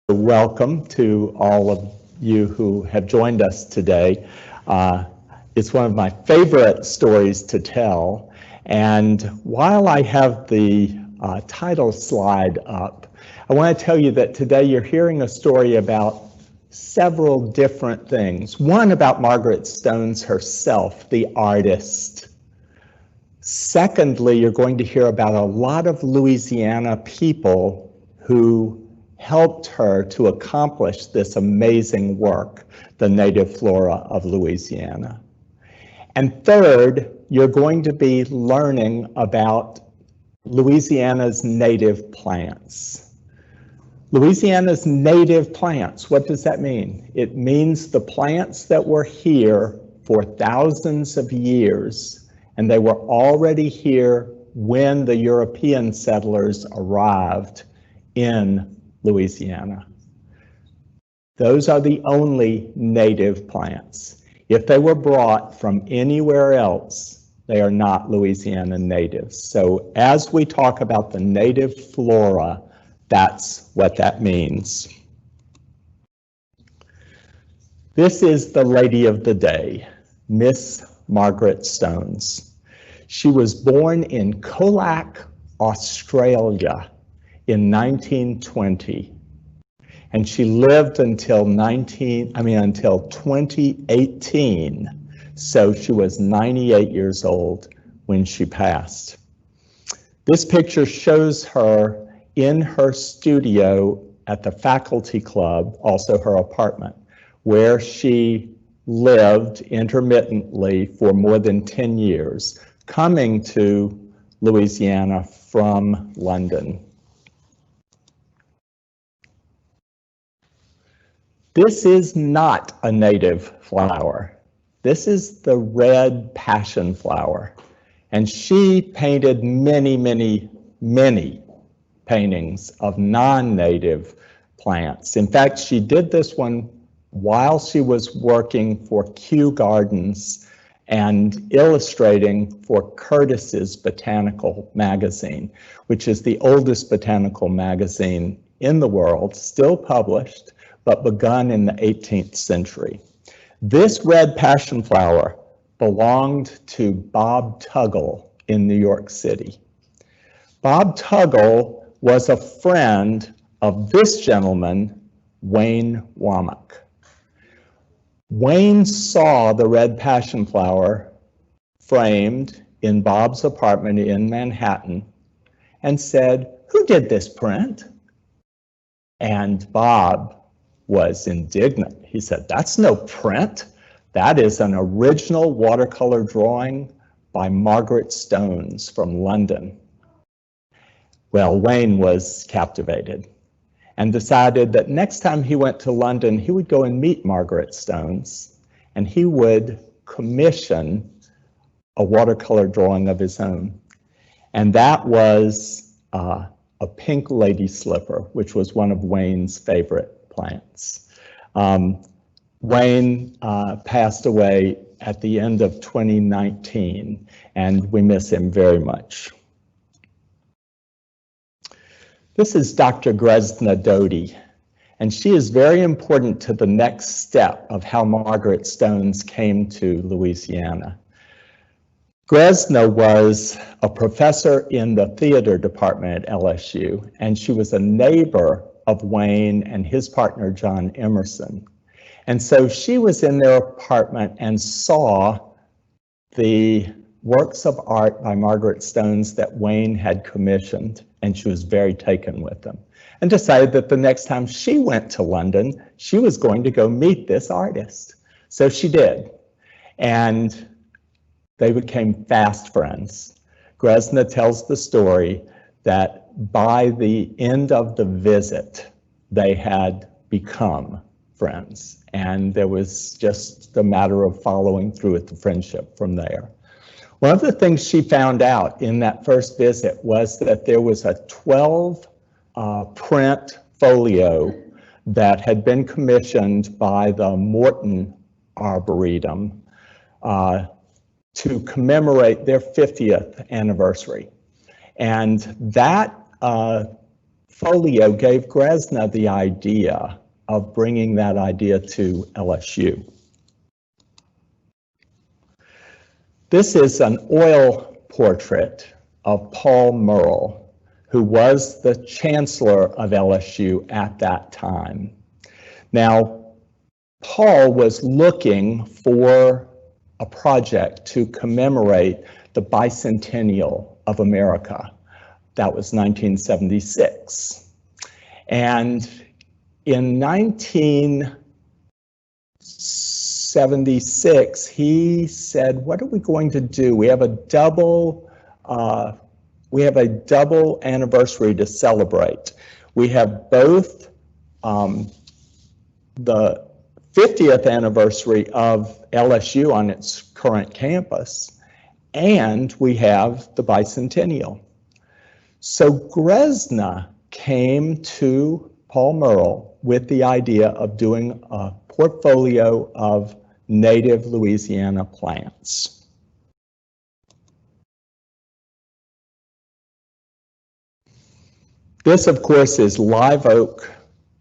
Welcome to all of you who have joined us today. It's one of my favorite stories to tell, and while I have the title slide up, I want to tell you that today you're hearing a story about several different things. One about Margaret Stones herself, the artist. Secondly, you're going to hear about a lot of Louisiana people who helped her to accomplish this amazing work, the Native Flora of Louisiana. And third, you're going to be learning about Louisiana's native plants. Louisiana's native plants, what does that mean? It means the plants that were here for thousands of years, and they were already here when the European settlers arrived in Louisiana. Those are the only native plants. If they were brought from anywhere else, they are not Louisiana natives. So as we talk about the native flora, that's what that means. This is the lady of the day, Miss Margaret Stones. She was born in Colac, Australia in 1920, and she lived until 2018, so she was 98 years old when she passed. This picture shows her in her studio at the faculty club, also her apartment, where she lived intermittently for more than 10 years, coming to Louisiana from London. This is not a native flower. This is the red passion flower. And she painted many, many, many paintings of non-native plants. In fact, she did this one while she was working for Kew Gardens and illustrating for Curtis's Botanical magazine, which is the oldest botanical magazine in the world, still published, but begun in the 18th century. This red passion flower belonged to Bob Tuggle in New York City. Bob Tuggle was a friend of this gentleman, Wayne Womack. Wayne saw the red passion flower framed in Bob's apartment in Manhattan and said, "Who did this print?" And Bob was indignant. He said, "That's no print. That is an original watercolor drawing by Margaret Stones from London." Well, Wayne was captivated and decided that next time he went to London, he would go and meet Margaret Stones, and he would commission a watercolor drawing of his own. And that was a pink lady slipper, which was one of Wayne's favorite plants. Wayne passed away at the end of 2019, and we miss him very much. This is Dr. Grezna Doty, and she is very important to the next step of how Margaret Stones came to Louisiana. Grezna was a professor in the theater department at LSU, and she was a neighbor of Wayne and his partner, John Emerson. And so she was in their apartment and saw the works of art by Margaret Stones that Wayne had commissioned, and she was very taken with them, and decided that the next time she went to London, she was going to go meet this artist. So she did, and they became fast friends. Grezna tells the story that by the end of the visit, they had become friends, and there was just a matter of following through with the friendship from there. One of the things she found out in that first visit was that there was a 12 print folio that had been commissioned by the Morton Arboretum to commemorate their 50th anniversary. And that Folio gave Grezna the idea of bringing that idea to LSU. This is an oil portrait of Paul Murrell, who was the chancellor of LSU at that time. Now, Paul was looking for a project to commemorate the bicentennial of America. That was 1976. And in 1976, he said, what are we going to do? We have a double anniversary to celebrate. We have both the 50th anniversary of LSU on its current campus, and we have the bicentennial. So Grezna came to Paul Murrell with the idea of doing a portfolio of native Louisiana plants. This, of course, is live oak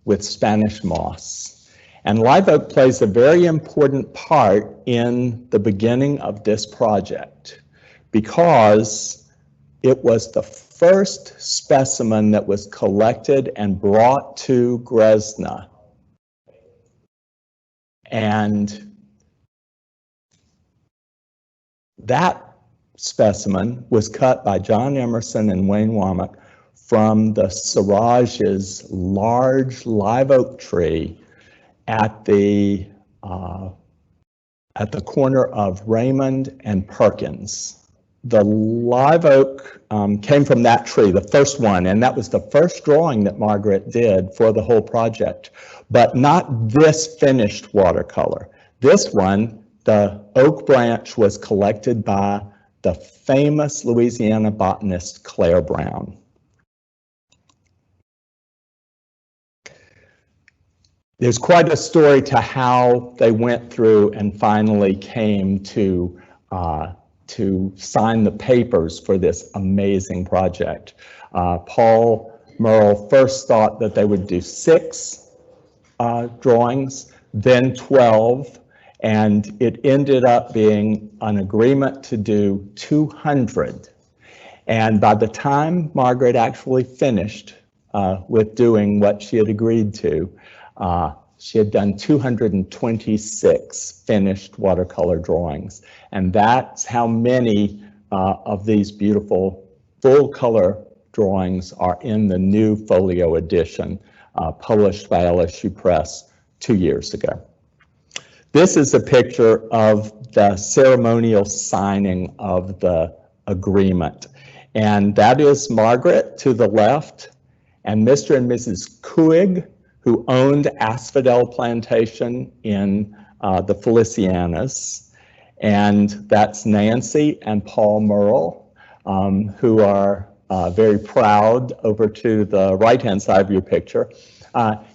with Spanish moss. And live oak plays a very important part in the beginning of this project because it was the first specimen that was collected and brought to Grezna. And that specimen was cut by John Emerson and Wayne Womack from the Sirage's large live oak tree at the corner of Raymond and Perkins. The live oak came from that tree, the first one, and that was the first drawing that Margaret did for the whole project, but not this finished watercolor. This one, the oak branch, was collected by the famous Louisiana botanist Claire Brown. There's quite a story to how they went through and finally came to sign the papers for this amazing project. Paul Murrell first thought that they would do 6 drawings, then 12, and it ended up being an agreement to do 200. And by the time Margaret actually finished with doing what she had agreed to, she had done 226 finished watercolor drawings. And that's how many of these beautiful full color drawings are in the new Folio edition published by LSU Press 2 years ago. This is a picture of the ceremonial signing of the agreement. And that is Margaret to the left and Mr. and Mrs. Kuig, who owned Asphodel Plantation in the Felicianas. And that's Nancy and Paul Murrell, who are very proud over to the right-hand side of your picture.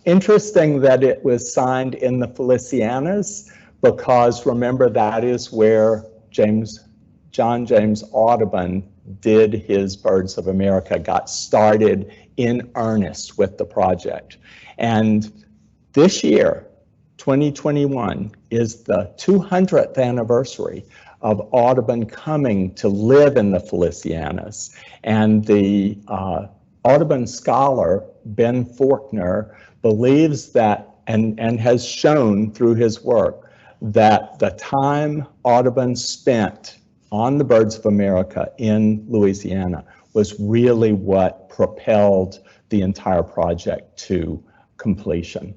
Interesting that it was signed in the Felicianas, because remember, that is where John James Audubon did his Birds of America, got started in earnest with the project. And this year, 2021, is the 200th anniversary of Audubon coming to live in the Felicianas. And the Audubon scholar, Ben Faulkner, believes that, and has shown through his work, that the time Audubon spent on the Birds of America in Louisiana was really what propelled the entire project to completion.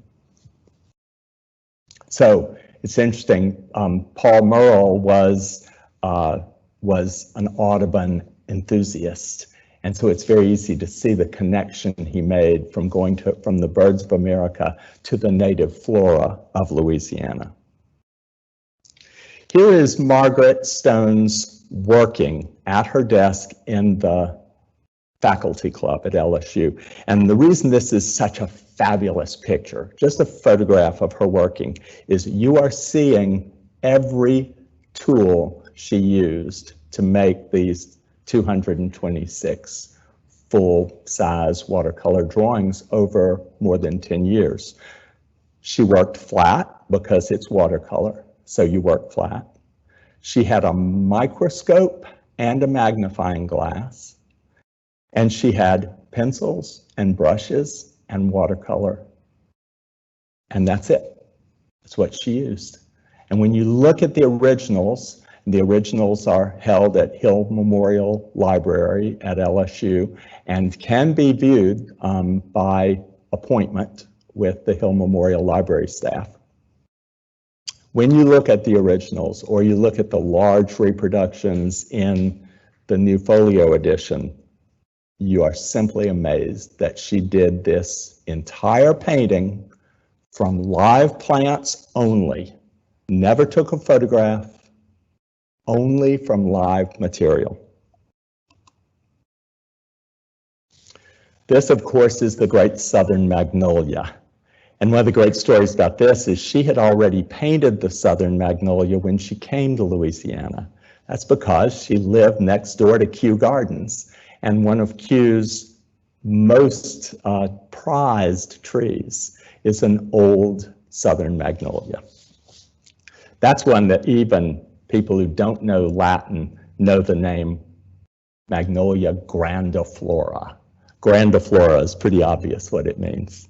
So it's interesting, Paul Murrell was an Audubon enthusiast. And so it's very easy to see the connection he made from from the Birds of America to the native flora of Louisiana. Here is Margaret Stones working at her desk in the faculty club at LSU. And the reason this is such a fabulous picture, just a photograph of her working, is you are seeing every tool she used to make these 226 full-size watercolor drawings over more than 10 years. She worked flat because it's watercolor, so you work flat. She had a microscope and a magnifying glass, and she had pencils and brushes and watercolor, and that's it. That's what she used. And when you look at the originals are held at Hill Memorial Library at LSU and can be viewed by appointment with the Hill Memorial Library staff. When you look at the originals or you look at the large reproductions in the new Folio edition, you are simply amazed that she did this entire painting from live plants only, never took a photograph, only from live material. This, of course, is the great southern magnolia. And one of the great stories about this is she had already painted the southern magnolia when she came to Louisiana. That's because she lived next door to Kew Gardens, and one of Kew's most prized trees is an old southern magnolia. That's one that even people who don't know Latin know the name Magnolia grandiflora. Grandiflora is pretty obvious what it means.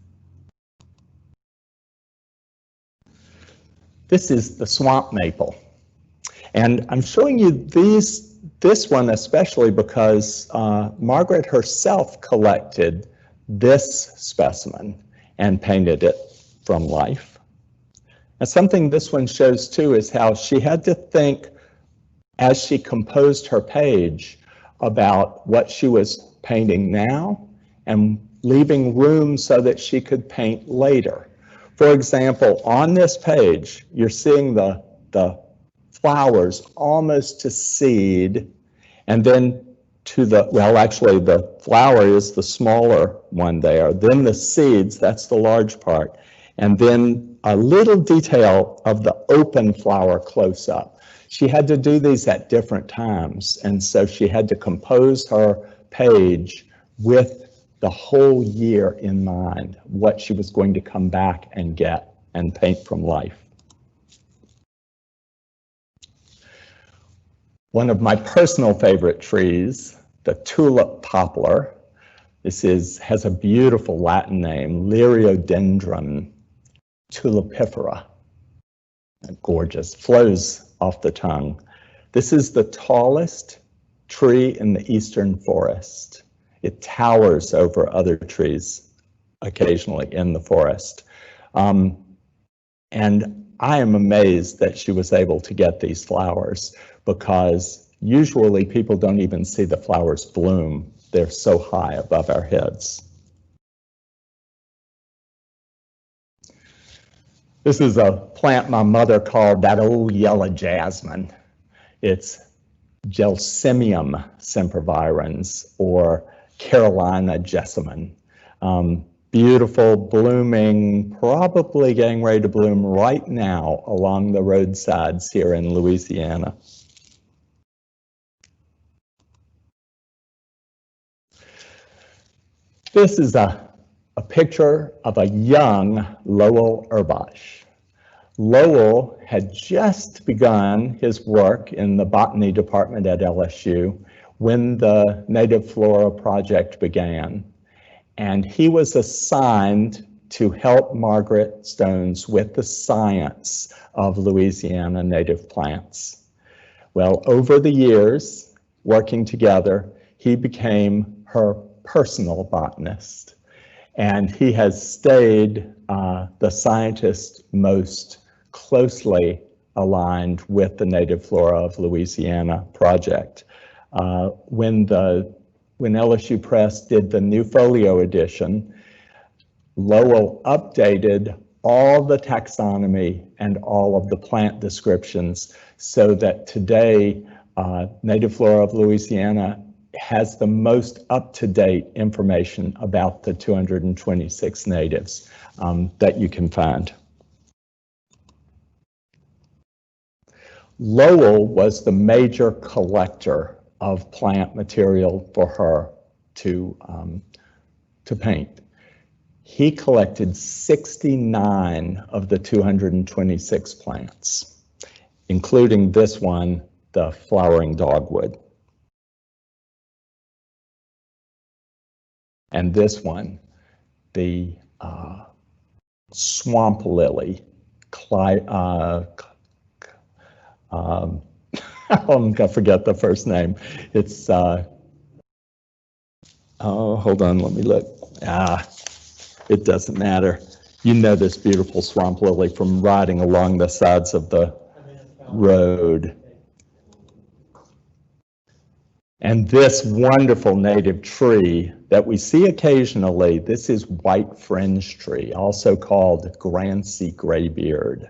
This is the swamp maple. And I'm showing you this one especially because Margaret herself collected this specimen and painted it from life. And something this one shows too is how she had to think as she composed her page about what she was painting now and leaving room so that she could paint later. For example, on this page, you're seeing the flowers almost to seed, and then to the, well, actually the flower is the smaller one there, then the seeds, that's the large part, and then a little detail of the open flower close up. She had to do these at different times, and so she had to compose her page with the whole year in mind, what she was going to come back and get and paint from life. One of my personal favorite trees, the Tulip Poplar. This has a beautiful Latin name, Liriodendron tulipifera. Gorgeous, flows off the tongue. This is the tallest tree in the eastern forest. It towers over other trees occasionally in the forest. And I am amazed that she was able to get these flowers because usually people don't even see the flowers bloom. They're so high above our heads. This is a plant my mother called that old yellow jasmine. It's Gelsemium sempervirens or Carolina jessamine. Beautiful, blooming, probably getting ready to bloom right now along the roadsides here in Louisiana. This is a picture of a young Lowell Urbash. Lowell had just begun his work in the botany department at LSU when the Native Flora project began. And he was assigned to help Margaret Stones with the science of Louisiana native plants. Well, over the years, working together, he became her personal botanist. And he has stayed the scientist most closely aligned with the Native Flora of Louisiana project. When LSU Press did the new Folio edition, Lowell updated all the taxonomy and all of the plant descriptions so that today Native Flora of Louisiana has the most up-to-date information about the 226 natives that you can find. Lowell was the major collector of plant material for her to paint. He collected 69 of the 226 plants, including this one, the flowering dogwood. And this one, the swamp lily, I'm gonna forget the first name. It's, oh, hold on, let me look. It doesn't matter. You know this beautiful swamp lily from riding along the sides of the road. And this wonderful native tree that we see occasionally, this is white fringe tree, also called Grancy graybeard.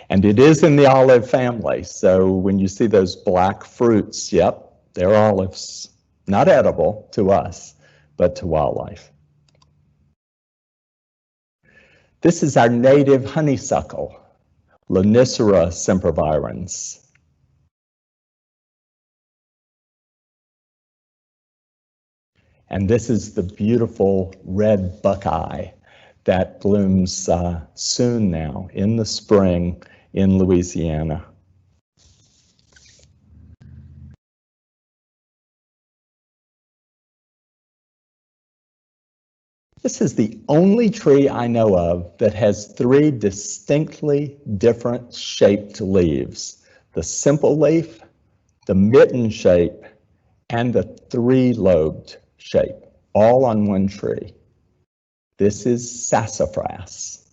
And it is in the olive family. So when you see those black fruits, yep, they're olives. Not edible to us, but to wildlife. This is our native honeysuckle, Lonicera sempervirens. And this is the beautiful red buckeye that blooms soon now in the spring in Louisiana. This is the only tree I know of that has 3 distinctly different shaped leaves: the simple leaf, the mitten shape, and the 3-lobed shape, all on one tree. This is sassafras,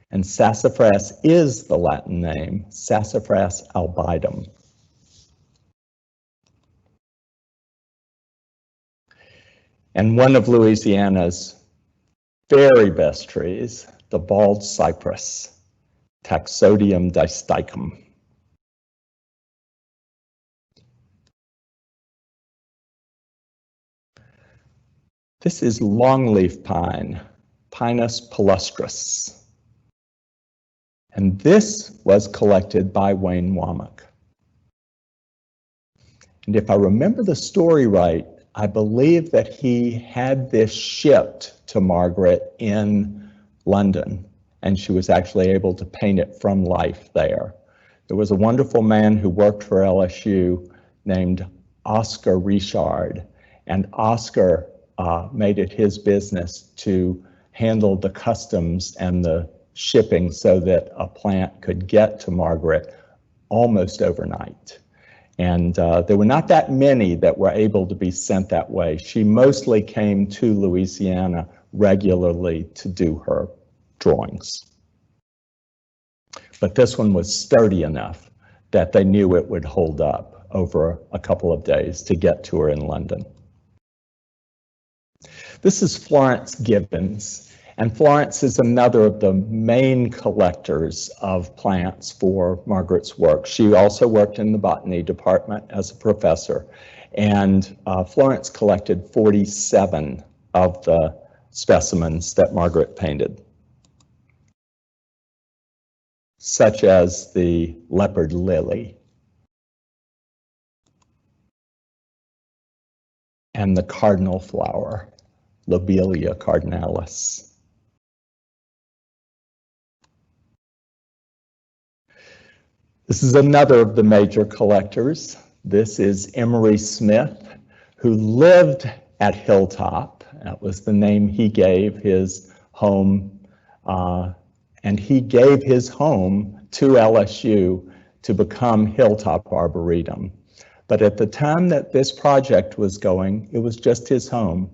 and sassafras is the Latin name, Sassafras albidum. And one of Louisiana's very best trees, the bald cypress, Taxodium distichum. This is longleaf pine, Pinus palustris. And this was collected by Wayne Womack. And if I remember the story right, I believe that he had this shipped to Margaret in London, and she was actually able to paint it from life there. There was a wonderful man who worked for LSU named Oscar Richard, and Oscar made it his business to handle the customs and the shipping so that a plant could get to Margaret almost overnight. And there were not that many that were able to be sent that way. She mostly came to Louisiana regularly to do her drawings. But this one was sturdy enough that they knew it would hold up over a couple of days to get to her in London. This is Florence Gibbons, and Florence is another of the main collectors of plants for Margaret's work. She also worked in the botany department as a professor, and Florence collected 47 of the specimens that Margaret painted, such as the leopard lily and the cardinal flower, Lobelia cardinalis. This is another of the major collectors. This is Emery Smith, who lived at Hilltop. That was the name he gave his home, and he gave his home to LSU to become Hilltop Arboretum. But at the time that this project was going, it was just his home,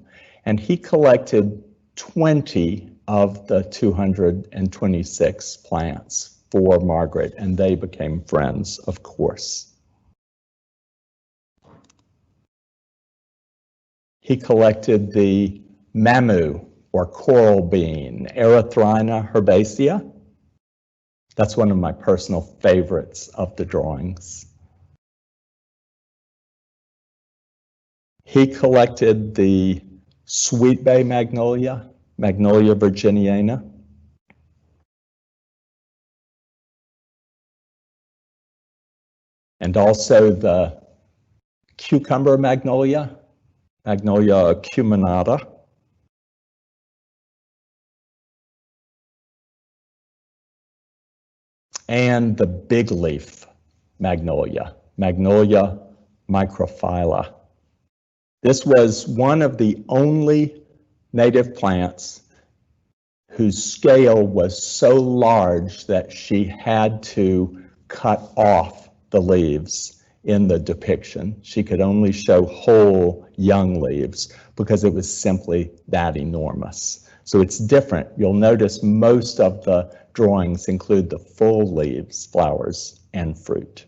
and he collected 20 of the 226 plants for Margaret, and they became friends, of course. He collected the mamu, or coral bean, Erythrina herbacea. That's one of my personal favorites of the drawings. He collected the sweet bay magnolia, Magnolia virginiana. And also the cucumber magnolia, Magnolia acuminata, and the big leaf magnolia, Magnolia microphylla. This was one of the only native plants whose scale was so large that she had to cut off the leaves in the depiction. She could only show whole young leaves because it was simply that enormous. So it's different. You'll notice most of the drawings include the full leaves, flowers, and fruit.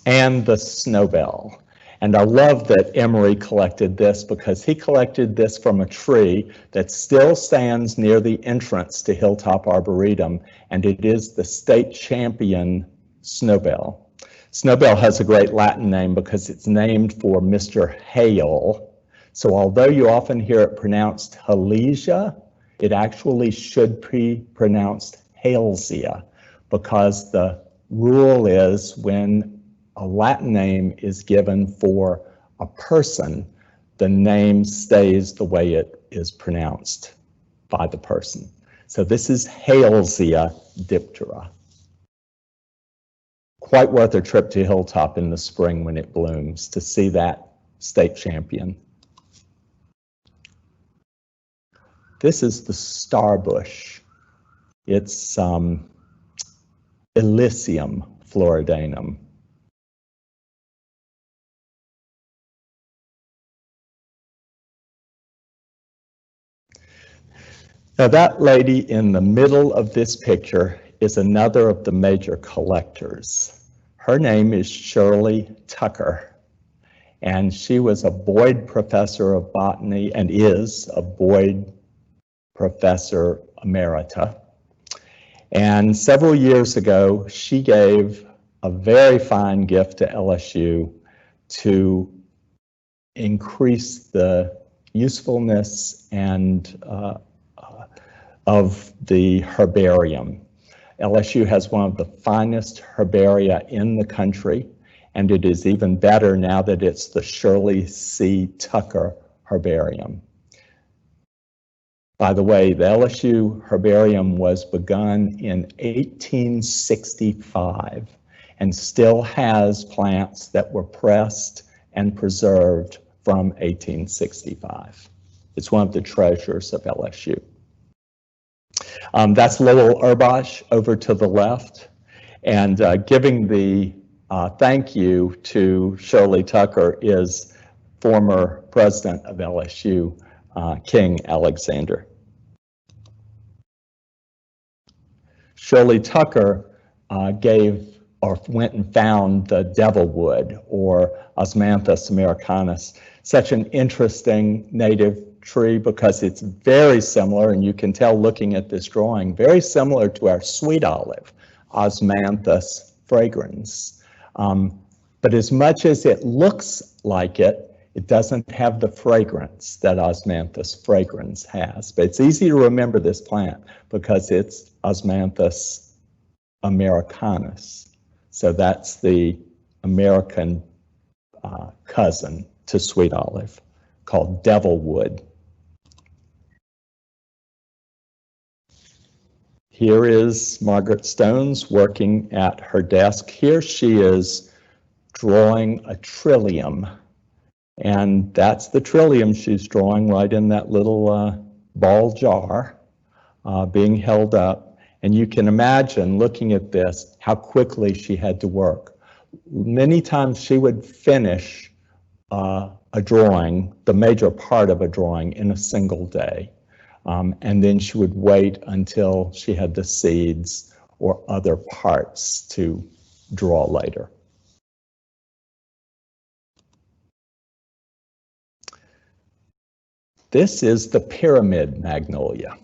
And the snowbell. And I love that Emery collected this because he collected this from a tree that still stands near the entrance to Hilltop Arboretum, and it is the state champion snowbell. Snowbell has a great Latin name because it's named for Mr. Hale. So although you often hear it pronounced Halesia, it actually should be pronounced Halesia, because the rule is when a Latin name is given for a person, the name stays the way it is pronounced by the person. So this is Halesia diptera. Quite worth a trip to Hilltop in the spring when it blooms to see that state champion. This is the starbush. It's Elysium floridanum. Now that lady in the middle of this picture is another of the major collectors. Her name is Shirley Tucker, and she was a Boyd Professor of Botany and is a Boyd Professor Emerita. And several years ago, she gave a very fine gift to LSU to increase the usefulness and of the herbarium. LSU has one of the finest herbaria in the country, and it is even better now that it's the Shirley C. Tucker Herbarium. By the way, the LSU herbarium was begun in 1865 and still has plants that were pressed and preserved from 1865. It's one of the treasures of LSU. That's Lowell Urbash over to the left, and giving the thank you to Shirley Tucker is former president of LSU, King Alexander. Shirley Tucker went and found the devilwood, or Osmanthus americanus, such an interesting native tree because it's very similar, and you can tell looking at this drawing, very similar to our sweet olive, Osmanthus fragrans. But as much as it looks like it, it doesn't have the fragrance that Osmanthus fragrans has. But it's easy to remember this plant because it's Osmanthus americanus. So that's the American cousin to sweet olive, called devilwood. Here is Margaret Stones working at her desk. Here she is drawing a trillium, and that's the trillium she's drawing right in that little ball jar being held up. And you can imagine looking at this, how quickly she had to work. Many times she would finish a drawing, the major part of a drawing, in a single day. And then she would wait until she had the seeds or other parts to draw later. This is the pyramid magnolia.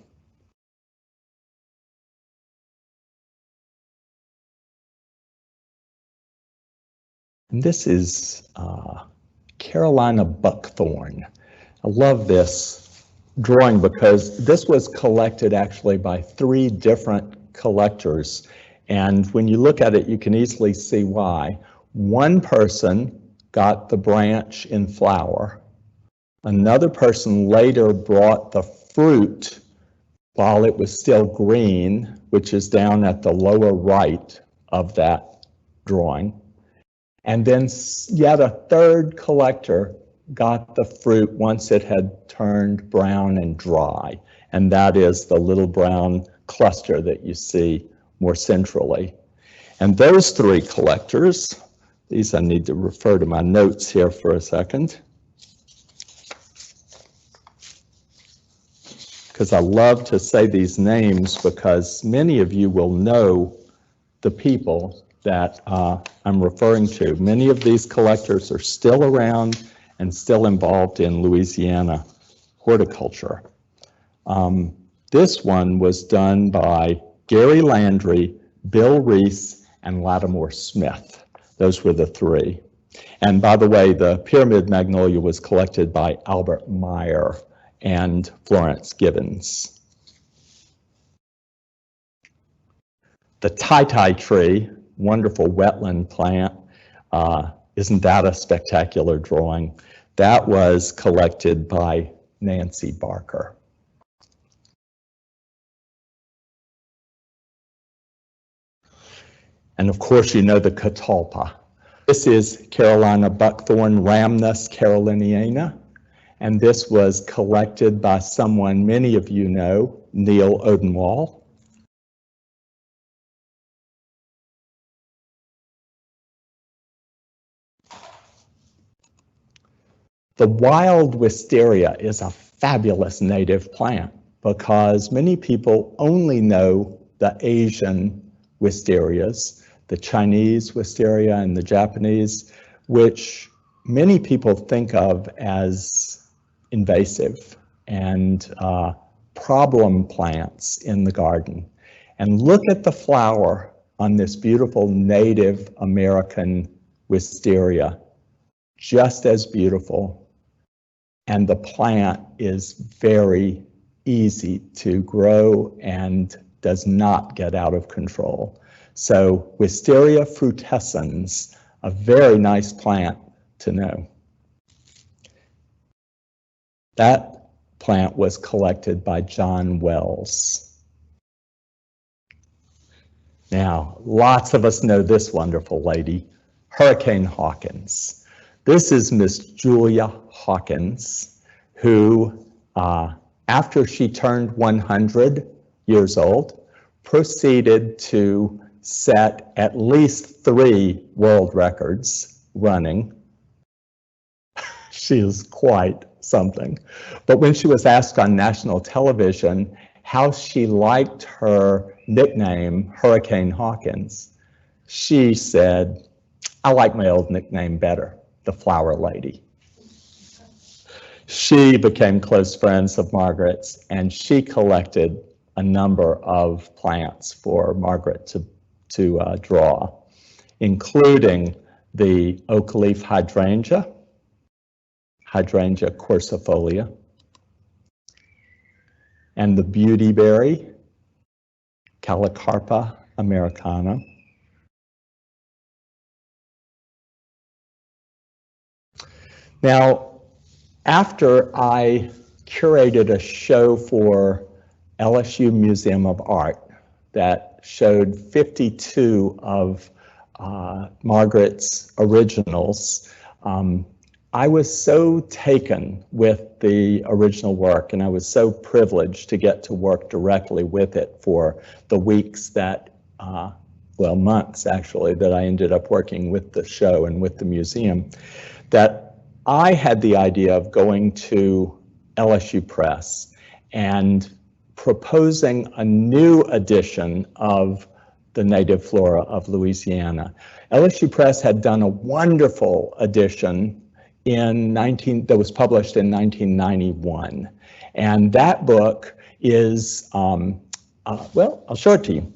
And this is Carolina buckthorn. I love this drawing because this was collected actually by 3 different collectors, and when you look at it you can easily see why. One person got the branch in flower. Another person later brought the fruit while it was still green, which is down at the lower right of that drawing. And then yet a third collector got the fruit once it had turned brown and dry. And that is the little brown cluster that you see more centrally. And those three collectors, these I need to refer to my notes here for a second, because I love to say these names because many of you will know the people that I'm referring to. Many of these collectors are still around and still involved in Louisiana horticulture. This one was done by Gary Landry, Bill Reese, and Lattimore Smith. Those were the three. And by the way, the pyramid magnolia was collected by Albert Meyer and Florence Gibbons. The tie-tie tree, wonderful wetland plant, isn't that a spectacular drawing? That was collected by Nancy Barker. And of course, you know the catalpa. This is Carolina Buckthorn, Rhamnus caroliniana. And this was collected by someone many of you know, Neil Odenwald. The wild wisteria is a fabulous native plant because many people only know the Asian wisterias, the Chinese wisteria and the Japanese, which many people think of as invasive and problem plants in the garden. And look at the flower on this beautiful Native American wisteria, just as beautiful. And the plant is very easy to grow and does not get out of control. So Wisteria frutescens, a very nice plant to know. That plant was collected by John Wells. Now, lots of us know this wonderful lady, Hurricane Hawkins. This is Miss Julia Hawkins, who, after she turned 100 years old, proceeded to set at least 3 world records running. She is quite something. But when she was asked on national television how she liked her nickname, Hurricane Hawkins, she said, "I like my old nickname better, the Flower Lady." She became close friends of Margaret's, and she collected a number of plants for Margaret to draw, including the oak leaf hydrangea, Hydrangea quercifolia, and the beautyberry, Calicarpa americana. Now, after I curated a show for LSU Museum of Art that showed 52 of Margaret's originals, I was so taken with the original work, and I was so privileged to get to work directly with it for the weeks that, well, months actually, that I ended up working with the show and with the museum, that I had the idea of going to LSU Press and proposing a new edition of the Native Flora of Louisiana. LSU Press had done a wonderful edition that was published in 1991. And that book is, well, I'll show it to you.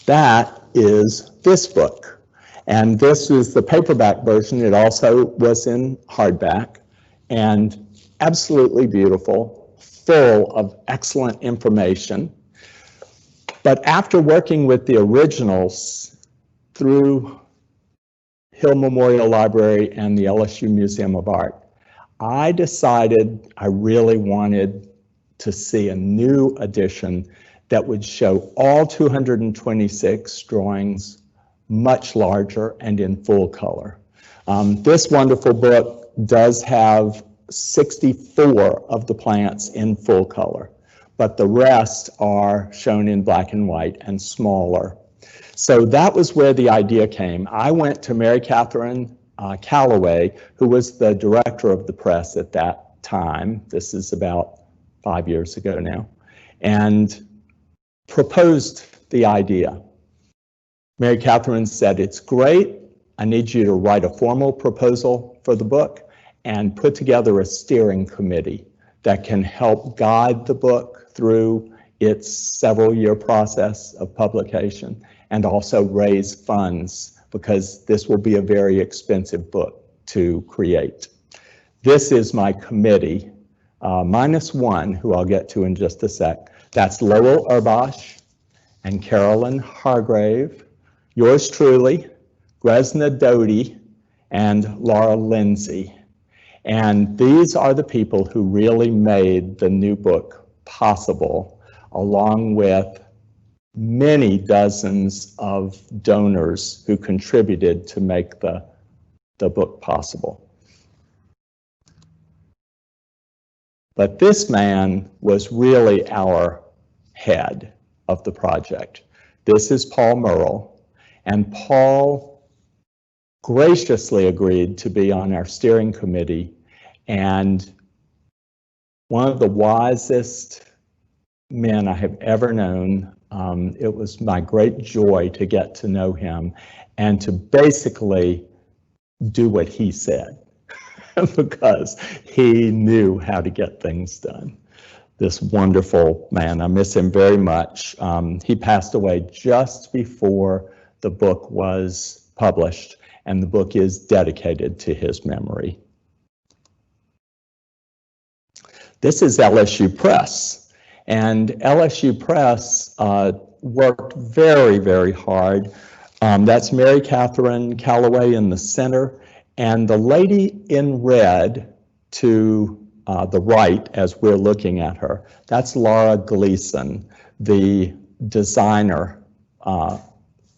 That is this book. And this is the paperback version. It also was in hardback, and absolutely beautiful, full of excellent information. But after working with the originals through Hill Memorial Library and the LSU Museum of Art, I decided I really wanted to see a new edition that would show all 226 drawings much larger and in full color. This wonderful book does have 64 of the plants in full color, but the rest are shown in black and white and smaller. So that was where the idea came. I went to Mary Catherine Calloway, who was the director of the press at that time. This is about 5 years ago now, and proposed the idea. Mary Catherine said, "It's great. I need you to write a formal proposal for the book and put together a steering committee that can help guide the book through its several-year process of publication and also raise funds, because this will be a very expensive book to create." This is my committee, minus one, who I'll get to in just a sec. That's Lowell Urbash and Carolyn Hargrave, yours truly, Grezna Doty, and Laura Lindsay. And these are the people who really made the new book possible, along with many dozens of donors who contributed to make the book possible. But this man was really our head of the project. This is Paul Murrell, and Paul graciously agreed to be on our steering committee, and one of the wisest men I have ever known. It was my great joy to get to know him and to basically do what he said because he knew how to get things done. This wonderful man, I miss him very much. He passed away just before the book was published, and the book is dedicated to his memory. This is LSU Press. And LSU Press worked very, very hard. That's Mary Catherine Calloway in the center, and the lady in red to the right, as we're looking at her, that's Laura Gleason, the designer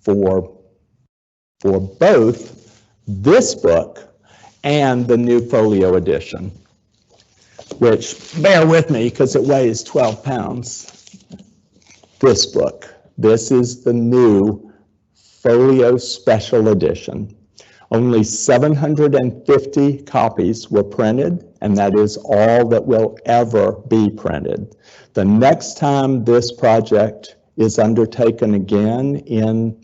for both this book and the new Folio edition, which, bear with me because it weighs 12 pounds. This book, this is the new Folio Special Edition. Only 750 copies were printed, and that is all that will ever be printed. The next time this project is undertaken again in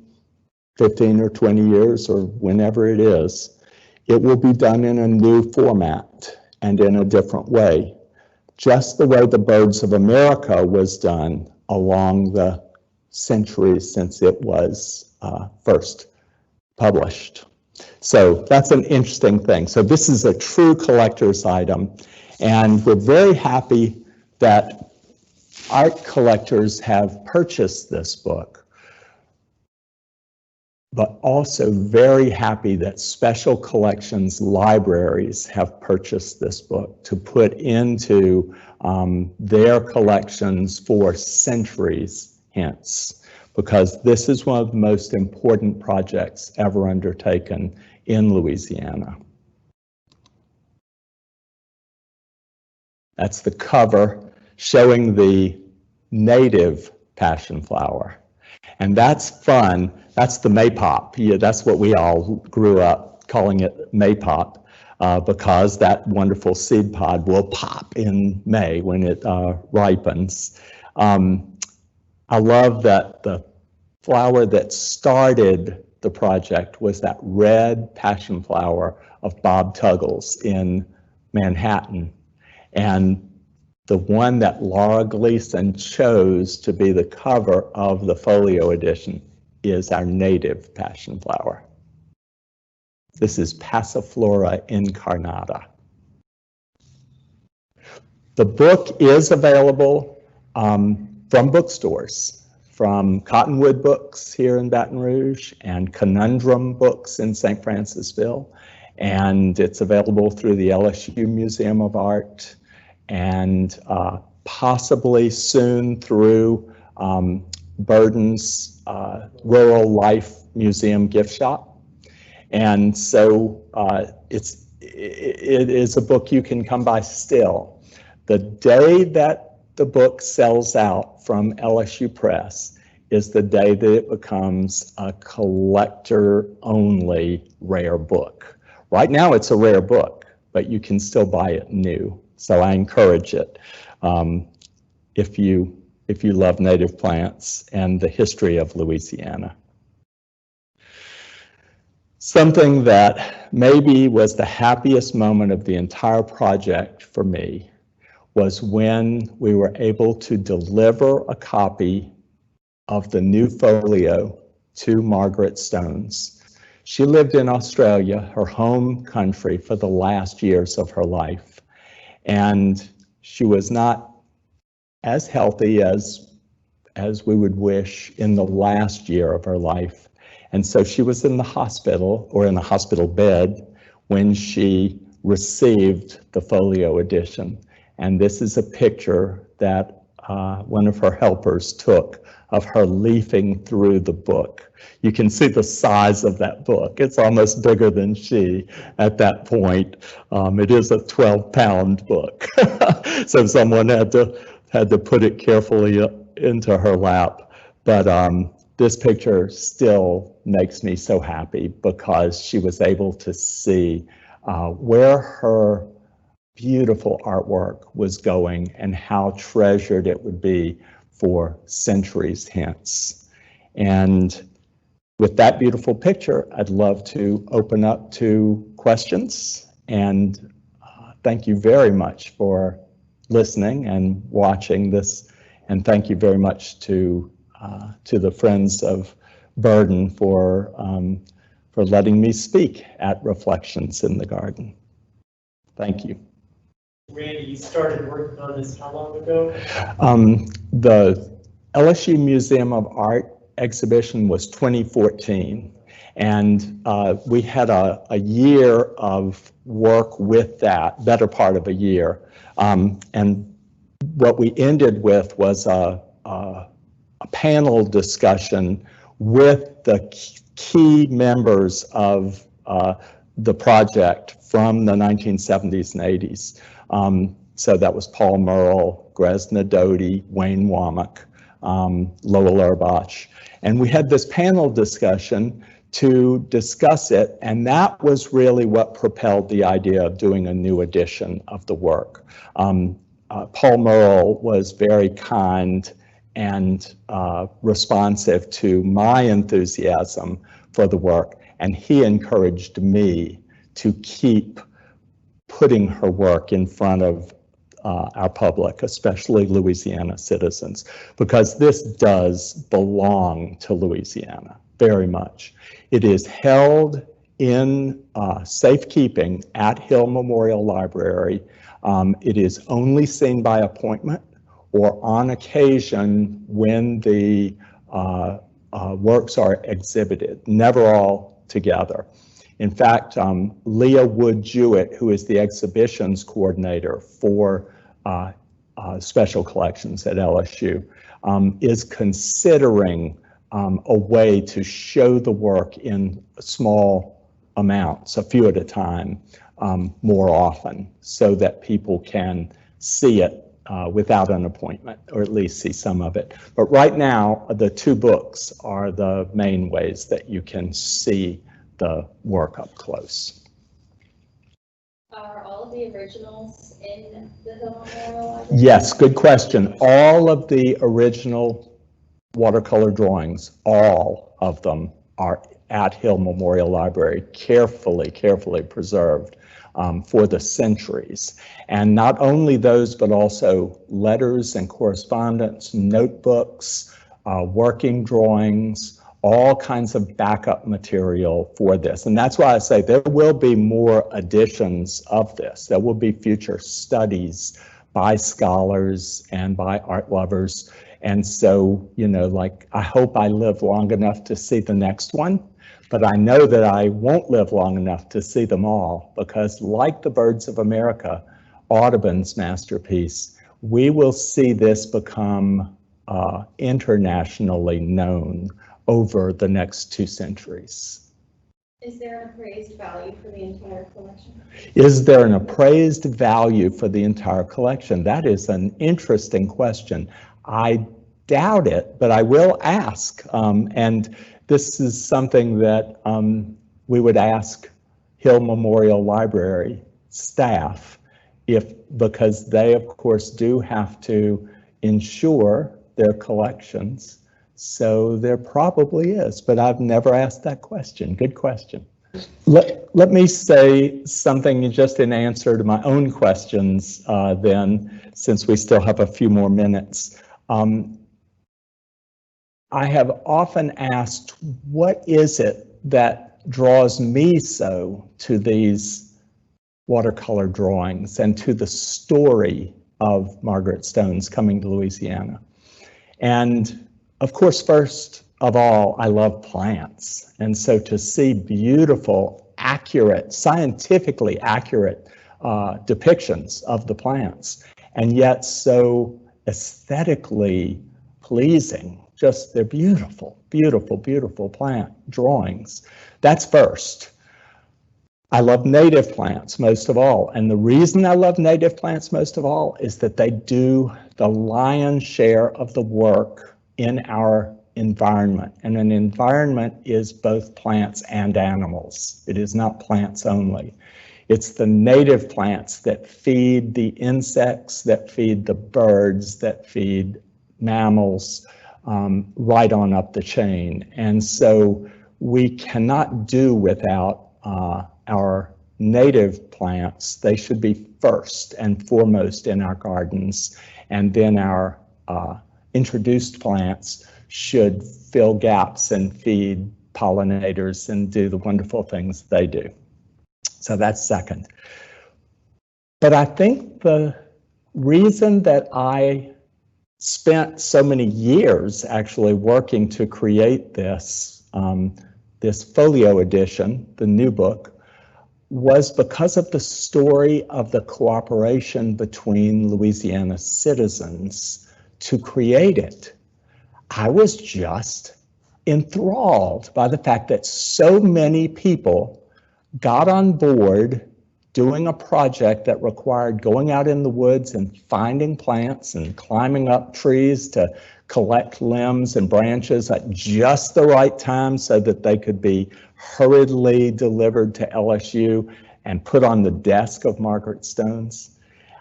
15 or 20 years, or whenever it is, it will be done in a new format and in a different way, just the way the Birds of America was done along the centuries since it was first published. So that's an interesting thing. So this is a true collector's item, and we're very happy that art collectors have purchased this book, but also very happy that special collections libraries have purchased this book to put into their collections for centuries hence, because this is one of the most important projects ever undertaken in Louisiana. That's the cover showing the native passion flower. And that's fun. That's the maypop. Yeah, that's what we all grew up calling it, maypop, because that wonderful seed pod will pop in May when it ripens. I love that the flower that started the project was that red passion flower of Bob Tuggles in Manhattan. And the one that Laura Gleason chose to be the cover of the Folio edition is our native passion flower. This is Passiflora incarnata. The book is available from bookstores from Cottonwood Books here in Baton Rouge and Conundrum Books in St. Francisville. And it's available through the LSU Museum of Art and possibly soon through Burden's Rural Life Museum gift shop. And so it is a book you can come by still. The day that the book sells out from LSU Press is the day that it becomes a collector-only rare book. Right now it's a rare book, but you can still buy it new. So I encourage it if you love native plants and the history of Louisiana. Something that maybe was the happiest moment of the entire project for me was when we were able to deliver a copy of the new folio to Margaret Stones. She lived in Australia, her home country, for the last years of her life. And she was not as healthy as we would wish in the last year of her life. And so she was in the hospital, or in a hospital bed, when she received the folio edition. And this is a picture that one of her helpers took of her leafing through the book. You can see the size of that book. It's almost bigger than she at that point. It is a 12-pound book. So someone had to put it carefully into her lap. But this picture still makes me so happy because she was able to see where her beautiful artwork was going and how treasured it would be for centuries hence. And with that beautiful picture, I'd love to open up to questions. And thank you very much for listening and watching this. And thank you very much to the Friends of Burden for letting me speak at Reflections in the Garden. Thank you. Randy, you started working on this how long ago? The LSU Museum of Art exhibition was 2014, and we had a year of work with that, better part of a year. And what we ended with was a panel discussion with the key members of the project from the 1970s and 80s. So that was Paul Murrell, Grezna Doty, Wayne Womack, Lowell Urbach. And we had this panel discussion to discuss it, and that was really what propelled the idea of doing a new edition of the work. Paul Murrell was very kind and responsive to my enthusiasm for the work, and he encouraged me to keep putting her work in front of our public, especially Louisiana citizens, because this does belong to Louisiana very much. It is held in safekeeping at Hill Memorial Library. It is only seen by appointment or on occasion when the works are exhibited, never all together. In fact, Leah Wood-Jewett, who is the exhibitions coordinator for special collections at LSU, is considering a way to show the work in small amounts, a few at a time, more often, so that people can see it without an appointment, or at least see some of it. But right now, the two books are the main ways that you can see the work up close. Are all of the originals in the Hill Memorial Library? Yes, good question. All of the original watercolor drawings, all of them are at Hill Memorial Library, carefully preserved for the centuries. And not only those, but also letters and correspondence, notebooks, working drawings, all kinds of backup material for this. And that's why I say there will be more editions of this. There will be future studies by scholars and by art lovers. And so, you know, like, I hope I live long enough to see the next one, but I know that I won't live long enough to see them all, because like the Birds of America, Audubon's masterpiece, we will see this become internationally known over the next 2 centuries. Is there an appraised value for the entire collection? Is there an appraised value for the entire collection? That is an interesting question. I doubt it, but I will ask. And this is something that we would ask Hill Memorial Library staff, because they, of course, do have to insure their collections. So there probably is, but I've never asked that question. Good question. Let me say something just in answer to my own questions then, since we still have a few more minutes. I have often asked, what is it that draws me so to these watercolor drawings and to the story of Margaret Stones coming to Louisiana? And of course, first of all, I love plants. And so to see beautiful, accurate, scientifically accurate depictions of the plants, and yet so aesthetically pleasing, just they're beautiful, beautiful, beautiful plant drawings. That's first. I love native plants most of all, and the reason I love native plants most of all is that they do the lion's share of the work in our environment, and an environment is both plants and animals. It is not plants only. It's the native plants that feed the insects, that feed the birds, that feed mammals, right on up the chain. And so we cannot do without our native plants. They should be first and foremost in our gardens, and then our introduced plants should fill gaps and feed pollinators and do the wonderful things they do. So that's second. But I think the reason that I spent so many years actually working to create this, this folio edition, the new book, was because of the story of the cooperation between Louisiana citizens to create it. I was just enthralled by the fact that so many people got on board doing a project that required going out in the woods and finding plants and climbing up trees to collect limbs and branches at just the right time so that they could be hurriedly delivered to LSU and put on the desk of Margaret Stones.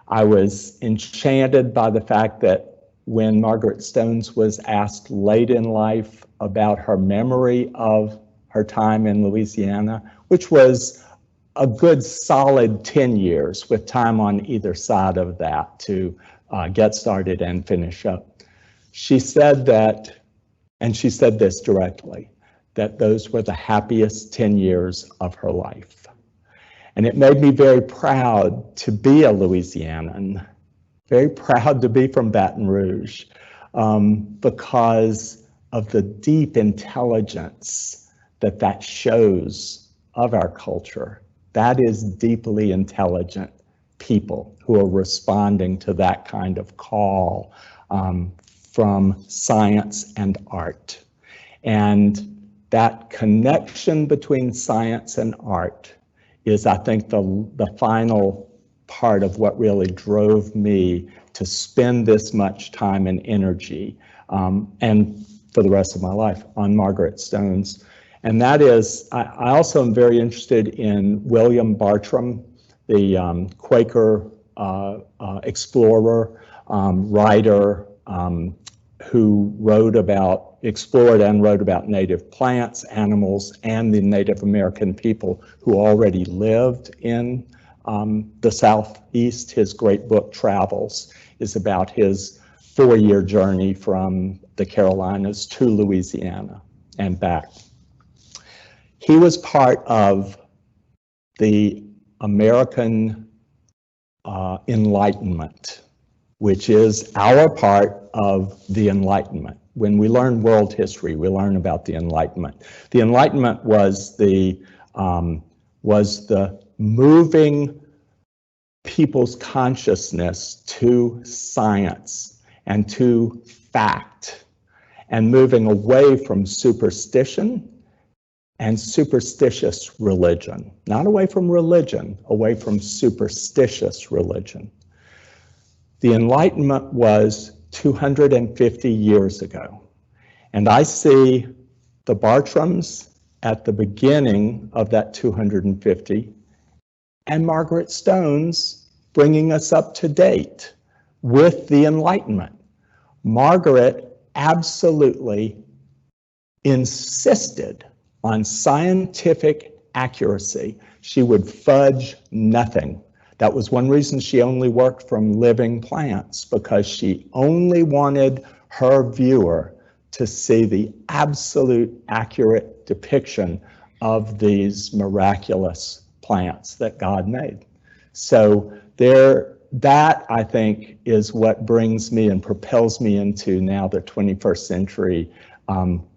I was enchanted by the fact that when Margaret Stones was asked late in life about her memory of her time in Louisiana, which was a good solid 10 years with time on either side of that to get started and finish up. She said that, and she said this directly, that those were the happiest 10 years of her life. And it made me very proud to be a Louisianan, very proud to be from Baton Rouge, because of the deep intelligence that shows of our culture. That is deeply intelligent people who are responding to that kind of call from science and art. And that connection between science and art is, I think, the final part of what really drove me to spend this much time and energy, and for the rest of my life, on Margaret Stones. And that is, I also am very interested in William Bartram, the Quaker explorer, writer, who explored and wrote about native plants, animals, and the Native American people who already lived in the Southeast. His great book, Travels, is about his 4-year journey from the Carolinas to Louisiana and back. He was part of the American Enlightenment. which is our part of the Enlightenment. When we learn world history, we learn about the Enlightenment. The Enlightenment was the moving people's consciousness to science and to fact, and moving away from superstition and superstitious religion. Not away from religion, away from superstitious religion. The Enlightenment was 250 years ago. And I see the Bartrams at the beginning of that 250, and Margaret Stones bringing us up to date with the Enlightenment. Margaret absolutely insisted on scientific accuracy. She would fudge nothing. That was one reason she only worked from living plants, because she only wanted her viewer to see the absolute accurate depiction of these miraculous plants that God made. So that, I think, is what brings me and propels me into now the 21st century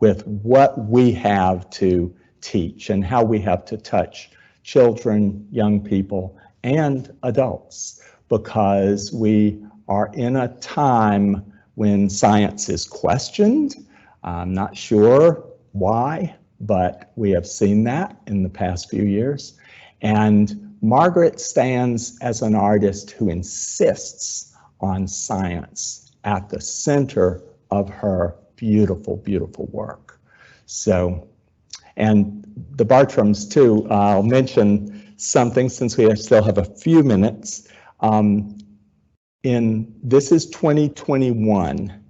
with what we have to teach and how we have to touch children, young people, and adults, because we are in a time when science is questioned. I'm not sure why, but we have seen that in the past few years. And Margaret stands as an artist who insists on science at the center of her beautiful, beautiful work. So, and the Bartrams too, I'll mention something since we still have a few minutes. This is 2021.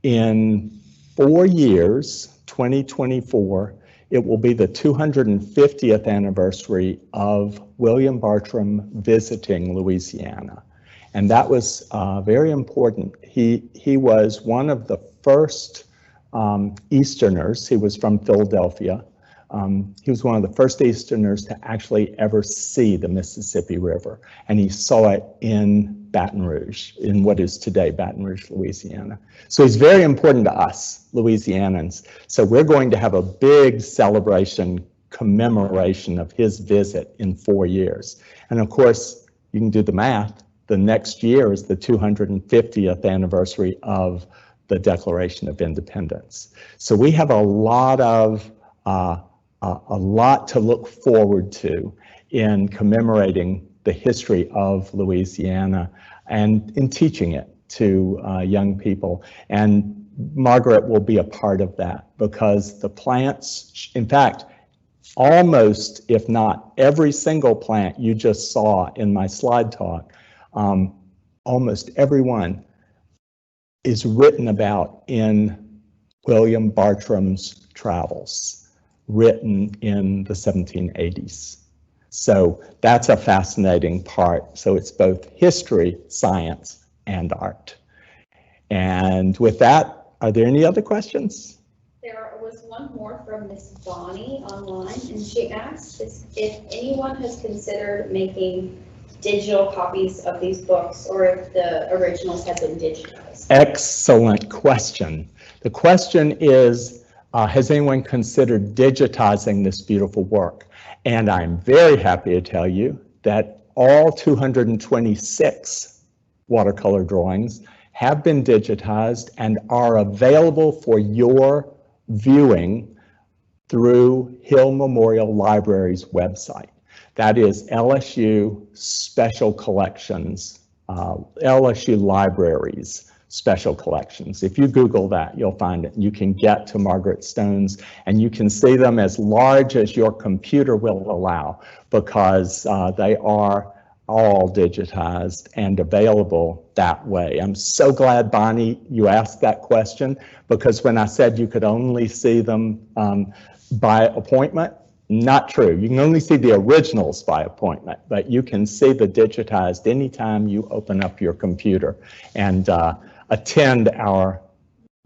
In 4 years, 2024, it will be the 250th anniversary of William Bartram visiting Louisiana. And that was very important. He was one of the first Easterners. He was from Philadelphia. He was one of the first Easterners to actually ever see the Mississippi River, and he saw it in Baton Rouge, in what is today Baton Rouge, Louisiana. So he's very important to us, Louisianans. So we're going to have a big celebration, commemoration of his visit in 4 years. And of course, you can do the math. The next year is the 250th anniversary of the Declaration of Independence. So we have a lot to look forward to in commemorating the history of Louisiana and in teaching it to young people. And Margaret will be a part of that, because the plants, in fact, almost, if not every single plant you just saw in my slide talk, almost every one is written about in William Bartram's travels, written in the 1780s. So that's a fascinating part. So it's both history, science, and art. And with that, are there any other questions? There was one more from Miss Bonnie online, and she asked if anyone has considered making digital copies of these books, or if the originals have been digitized. Excellent question. The question is, has anyone considered digitizing this beautiful work? And I'm very happy to tell you that all 226 watercolor drawings have been digitized and are available for your viewing through Hill Memorial Library's website. That is LSU Special Collections, LSU Libraries Special Collections. If you Google that, you'll find it. You can get to Margaret Stones, and you can see them as large as your computer will allow, because they are all digitized and available that way. I'm so glad, Bonnie, you asked that question, because when I said you could only see them by appointment, not true. You can only see the originals by appointment, but you can see the digitized anytime you open up your computer and attend our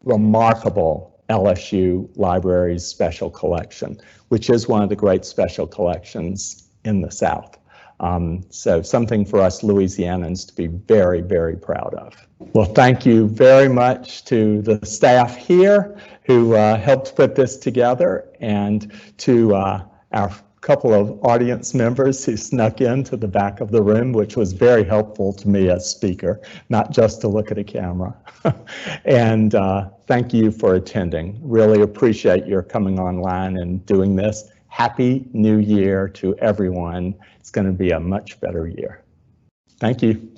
remarkable LSU Library's Special Collection, which is one of the great special collections in the South. So something for us Louisianans to be very, very proud of. Well, thank you very much to the staff here who helped put this together, and to our couple of audience members who snuck into the back of the room, which was very helpful to me as speaker, not just to look at a camera. And thank you for attending. Really appreciate your coming online and doing this. Happy New Year to everyone. It's going to be a much better year. Thank you.